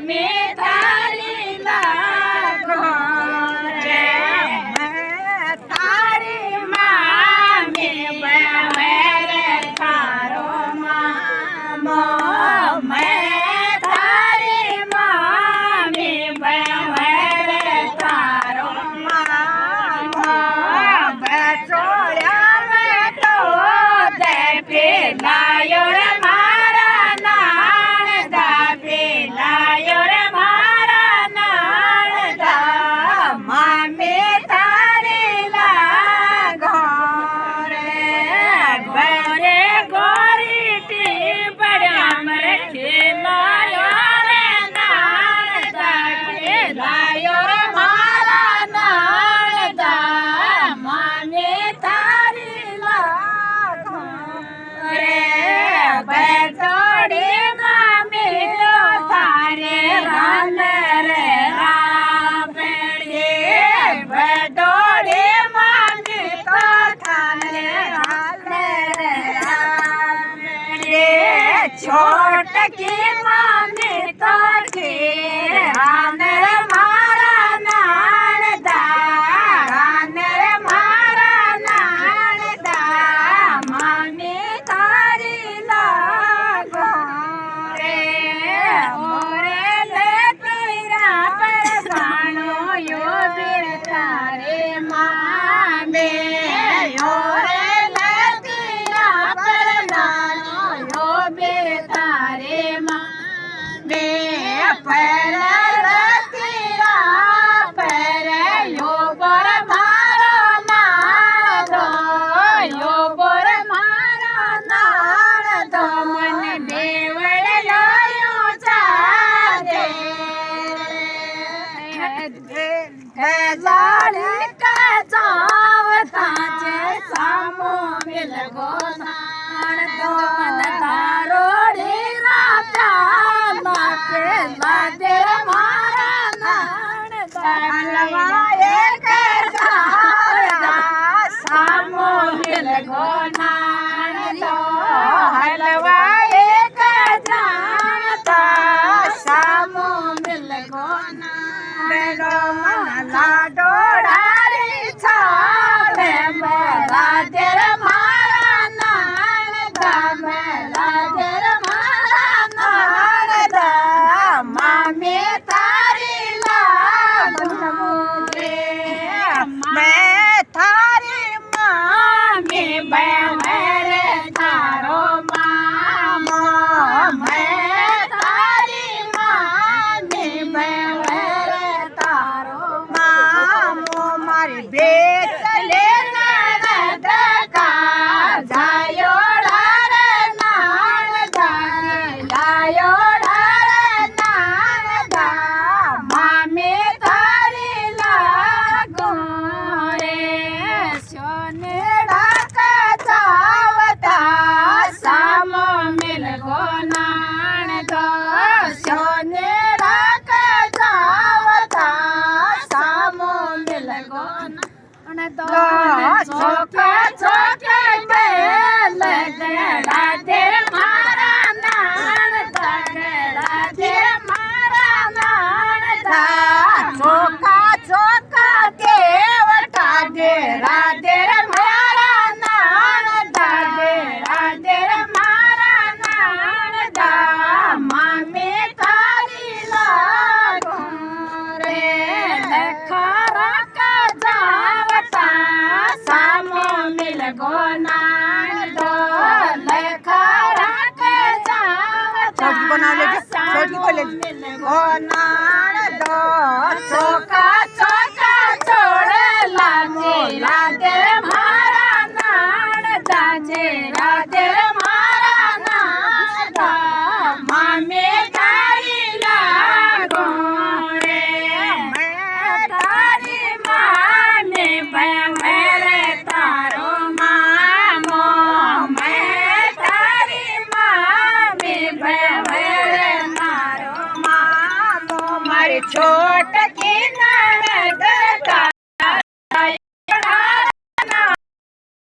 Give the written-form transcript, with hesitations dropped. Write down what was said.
मामी थारी लागो रे थारी मामी बहरे थारो मामो मैं थारी मामी बहरे थारो मामो बचोड़िया में तो दे पिलायो रे मारा नान दा पिलायो रे मारा नान दा मामी थारी लागो रे गोरे गोरी टी बड़ा मर खिलायो रे नान दा खिलायो रे मारा नान दा मामी थारी लागो रे बैठोड़ी मामी तो थारे रान रे रावड़ी बैठोड़ी मामी तो थारे रान रे रावड़ी छोट की मामी तो रान रे मारा नान दा रान रे मारा नान दा मामी थारी लागो रे मोरे ले तेरा परसानो यो बीर थारे मामे यो रे ले तेरा परसानो यो बीर थारे मामे पर तेरा पर यो बर मारो नान दो यो बर मारो नान दो मन देवड़ लायो चादे लाड़ी का चावता जे सामो मिल गो नान दो मन तारोड़ी राजा माके लादे मारा नान हलवाए के जावता सामो मिल गो नान दो हलवाए के जावता सामो मिल गो नान दो मला डोड़ारी छावे मला देर मारा नान दा मला देर मारा नान दा मामी थारी लागो रे मैं थारी मामी बहरे थारो मामो मैं थारी मामी बहरे तारो मामो मारी बेच लेना का जायो रे नान दा लायो रे नान दा मामी थारी लागो रे सोनेड़ा का जावता सामो मिल गो नान दो सोनेड़ा का जावता सामो मिल गो नान दो छोके छोके बेल गड़ा दे मारा नान दा गड़ा दे मारा नान दा छोका छोका देवटा दे राधे मारा नान दा दे राधे मारा नान दा मामी थारी लागो रे लखारा का जावता सामो मिल गो नान दो लखारा का जावता छोटी बना ले, छोटी बोले। सामो मिल गो नान दो छोका